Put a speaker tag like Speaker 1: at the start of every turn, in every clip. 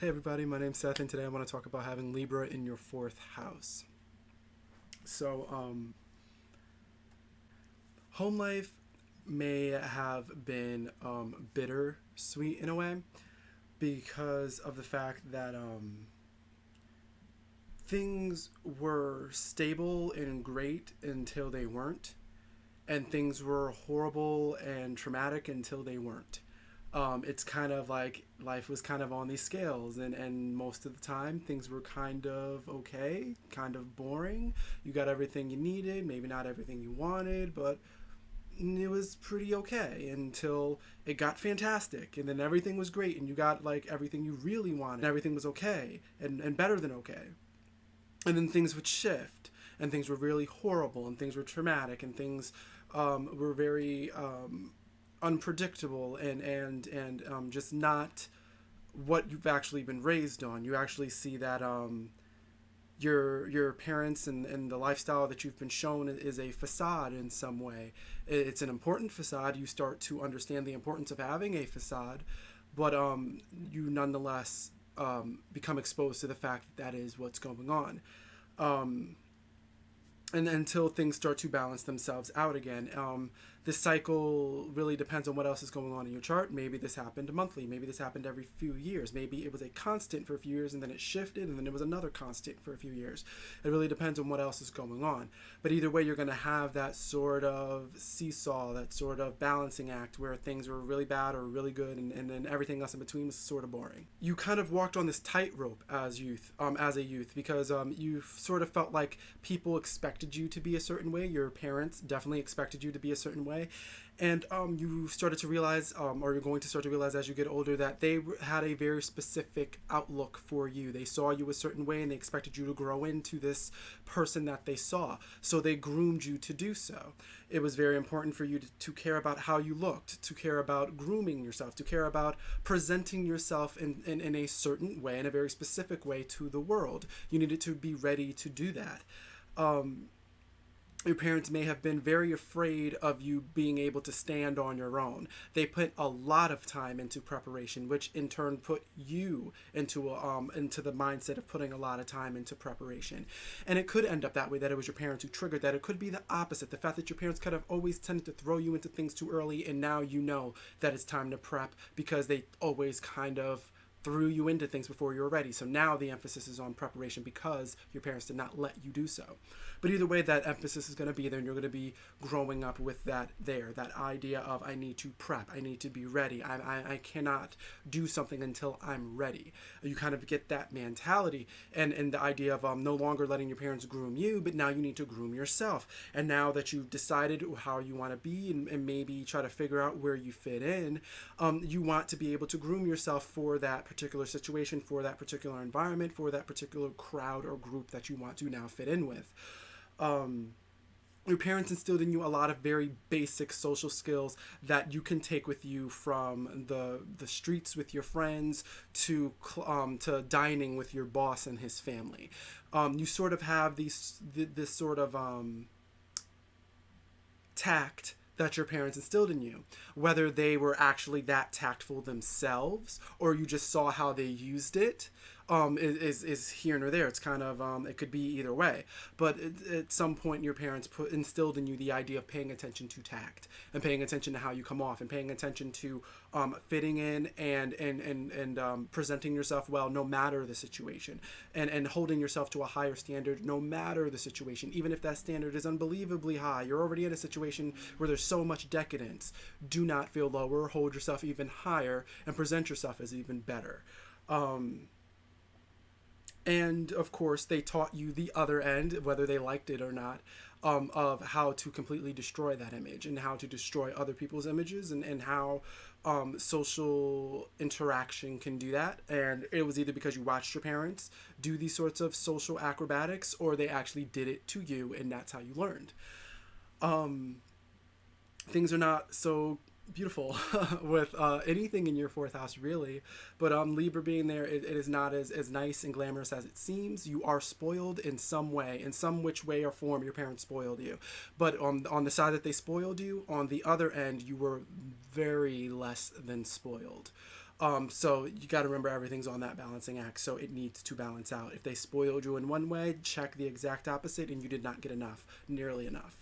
Speaker 1: Hey everybody, my name's Seth, and today I want to talk about having Libra in your fourth house. So, home life may have been bitter sweet in a way because of the fact that things were stable and great until they weren't, and things were horrible and traumatic until they weren't. It's kind of like life was kind of on these scales, and most of the time things were kind of okay, kind of boring. You got everything you needed, maybe not everything you wanted, but it was pretty okay until it got fantastic, and then everything was great, and you got like everything you really wanted, and everything was okay, and better than okay. And then things would shift, and things were really horrible, and things were traumatic, and things were very unpredictable and just not what you've actually been raised on. You actually see that your parents and the lifestyle that you've been shown is a facade in some way. It's an important facade. You start to understand the importance of having a facade, but you nonetheless become exposed to the fact that that is what's going on. Um, and until things start to balance themselves out again. This cycle really depends on what else is going on in your chart. Maybe this happened monthly. Maybe this happened every few years. Maybe it was a constant for a few years and then it shifted and then it was another constant for a few years. It really depends on what else is going on. But either way, you're going to have that sort of seesaw, that sort of balancing act where things were really bad or really good, and then everything else in between was sort of boring. You kind of walked on this tightrope as a youth, because you sort of felt like people expected you to be a certain way. Your parents definitely expected you to be a certain way, and you started to realize, or you're going to start to realize as you get older, that they had a very specific outlook for you. They saw you a certain way, and they expected you to grow into this person that they saw. So they groomed you to do so. It was very important for you to care about how you looked, to care about grooming yourself, to care about presenting yourself in a certain way, in a very specific way to the world. You needed to be ready to do that. Um, your parents may have been very afraid of you being able to stand on your own. They put a lot of time into preparation, which in turn put you into the mindset of putting a lot of time into preparation. And it could end up that way, that it was your parents who triggered that. It could be the opposite, the fact that your parents kind of always tended to throw you into things too early, and now you know that it's time to prep because they always kind of threw you into things before you were ready. So now the emphasis is on preparation because your parents did not let you do so. But either way, that emphasis is going to be there, and you're going to be growing up with that there, that idea of I need to prep, I need to be ready, I cannot do something until I'm ready. You kind of get that mentality, and the idea of no longer letting your parents groom you, but now you need to groom yourself. And now that you've decided how you want to be, and maybe try to figure out where you fit in, you want to be able to groom yourself for that particular situation, for that particular environment, for that particular crowd or group that you want to now fit in with. Um, your parents instilled in you a lot of very basic social skills that you can take with you from the streets with your friends to dining with your boss and his family. You sort of have this sort of tact that your parents instilled in you, whether they were actually that tactful themselves or you just saw how they used it. Is here nor there. It's kind of it could be either way. But at some point, your parents instilled in you the idea of paying attention to tact, and paying attention to how you come off, and paying attention to fitting in and presenting yourself well, no matter the situation, and holding yourself to a higher standard, no matter the situation. Even if that standard is unbelievably high, you're already in a situation where there's so much decadence. Do not feel lower. Hold yourself even higher, and present yourself as even better. And of course, they taught you the other end, whether they liked it or not, of how to completely destroy that image, and how to destroy other people's images, and how social interaction can do that. And it was either because you watched your parents do these sorts of social acrobatics, or they actually did it to you, and that's how you learned. Um, Things are not so beautiful with anything in your fourth house, really. But Libra being there, it is not as nice and glamorous as it seems. You are spoiled in some way, in some which way or form your parents spoiled you. But on the side that they spoiled you, on the other end, you were very less than spoiled. So you got to remember everything's on that balancing act, so it needs to balance out. If they spoiled you in one way, check the exact opposite, and you did not get enough, nearly enough.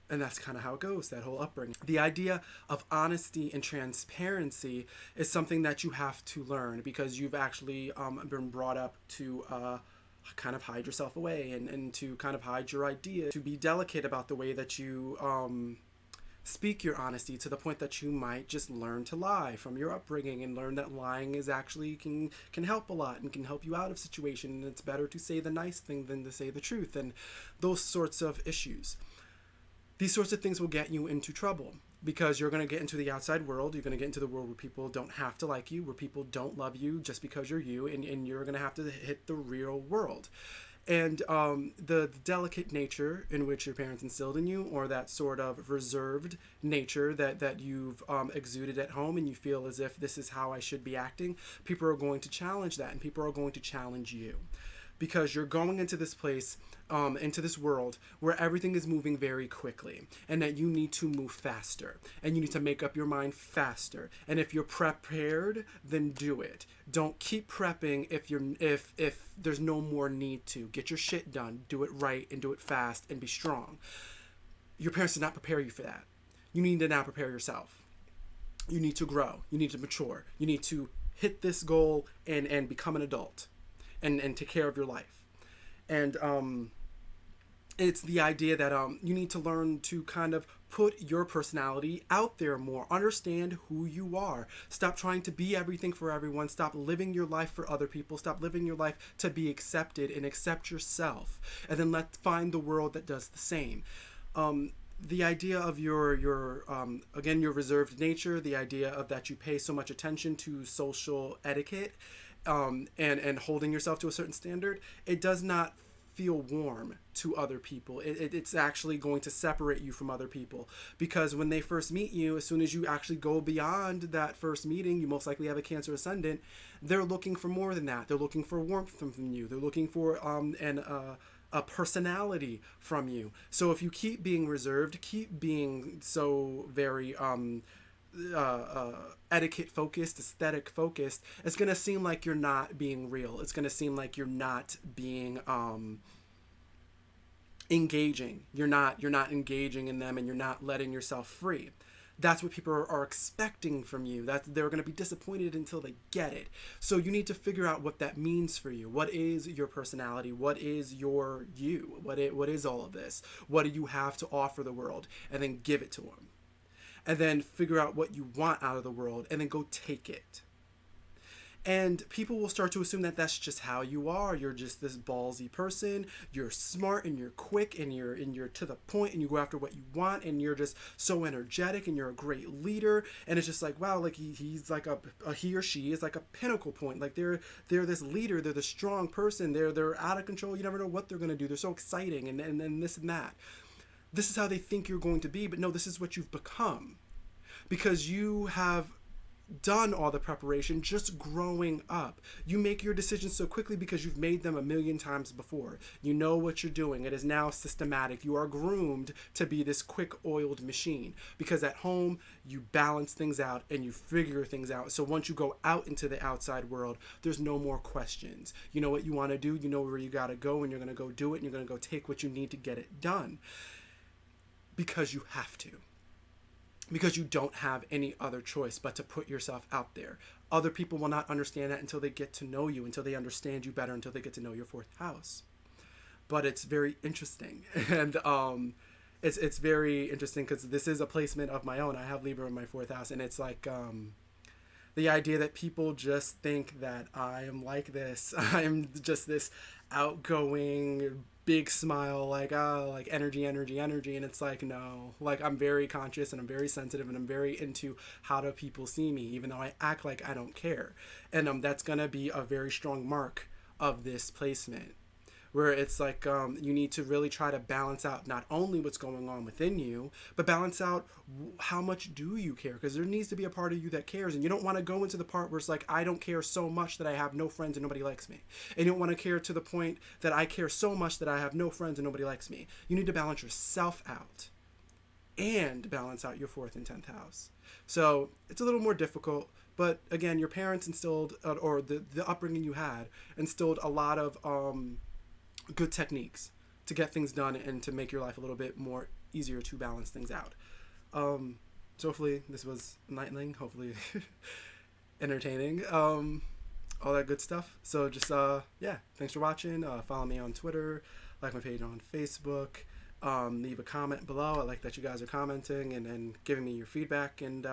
Speaker 1: And that's kind of how it goes, that whole upbringing. The idea of honesty and transparency is something that you have to learn because you've actually been brought up to kind of hide yourself away and to kind of hide your idea, to be delicate about the way that you speak your honesty, to the point that you might just learn to lie from your upbringing and learn that lying is actually can help a lot and can help you out of situation, and it's better to say the nice thing than to say the truth, and those sorts of issues. These sorts of things will get you into trouble because you're going to get into the outside world. You're going to get into the world where people don't have to like you, where people don't love you just because you're you, and you're going to have to hit the real world. And the delicate nature in which your parents instilled in you, or that sort of reserved nature that you've exuded at home, and you feel as if this is how I should be acting, people are going to challenge that, and people are going to challenge you. Because you're going into this place, into this world where everything is moving very quickly, and that you need to move faster, and you need to make up your mind faster. And if you're prepared, then do it. Don't keep prepping if there's no more need to. Get your shit done, do it right, and do it fast, and be strong. Your parents did not prepare you for that. You need to now prepare yourself. You need to grow. You need to mature. You need to hit this goal and become an adult. And take care of your life. And it's the idea that you need to learn to kind of put your personality out there more. Understand who you are. Stop trying to be everything for everyone. Stop living your life for other people. Stop living your life to be accepted, and accept yourself. And then let's find the world that does the same. The idea of your again, your reserved nature, the idea of that you pay so much attention to social etiquette, and holding yourself to a certain standard, it does not feel warm to other people. It's actually going to separate you from other people, because when they first meet you, as soon as you actually go beyond that first meeting, you most likely have a Cancer ascendant. They're looking for more than that. They're looking for warmth from you. They're looking for a personality from you. So if you keep being reserved, keep being so very etiquette focused, aesthetic focused, it's gonna seem like you're not being real. It's gonna seem like you're not being engaging. You're not engaging in them, and you're not letting yourself free. That's what people are expecting from you. That they're going to be disappointed until they get it. So you need to figure out what that means for you. What is your personality? What is your you? What is all of this? What do you have to offer the world? And then give it to them. And then figure out what you want out of the world, and then go take it. And people will start to assume that that's just how you are. You're just this ballsy person. You're smart, and you're quick, and you're to the point, and you go after what you want, and you're just so energetic, and you're a great leader. And it's just like, wow, like he's like he or she is like a pinnacle point. Like they're this leader. They're the strong person. They're out of control. You never know what they're gonna do. They're so exciting, and this and that. This is how they think you're going to be, but no, this is what you've become, because you have done all the preparation just growing up. You make your decisions so quickly because you've made them a million times before. You know what you're doing. It is now systematic. You are groomed to be this quick-oiled machine, because at home you balance things out and you figure things out. So once you go out into the outside world, there's no more questions. You know what you want to do, you know where you got to go, and you're going to go do it, and you're going to go take what you need to get it done, because you have to. Because you don't have any other choice but to put yourself out there. Other people will not understand that until they get to know you, until they understand you better, until they get to know your fourth house. But it's very interesting. And it's very interesting because this is a placement of my own. I have Libra in my fourth house, and it's like the idea that people just think that I am like this. I'm just this outgoing, big smile, like energy, and it's like, no, like I'm very conscious, and I'm very sensitive, and I'm very into how do people see me, even though I act like I don't care. And that's gonna be a very strong mark of this placement, where it's like you need to really try to balance out not only what's going on within you, but balance out how much do you care, because there needs to be a part of you that cares. And you don't want to go into the part where it's like, I don't care so much that I have no friends and nobody likes me. And you don't want to care to the point that I care so much that I have no friends and nobody likes me. You need to balance yourself out. and balance out your 4th and 10th house. So it's a little more difficult, but again, your parents instilled, or the upbringing you had, instilled a lot of good techniques to get things done and to make your life a little bit more easier to balance things out. So hopefully this was enlightening, hopefully entertaining, all that good stuff. So just, yeah, thanks for watching. Follow me on Twitter, like my page on Facebook. Leave a comment below. I like that you guys are commenting and giving me your feedback. And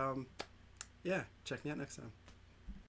Speaker 1: yeah, check me out next time.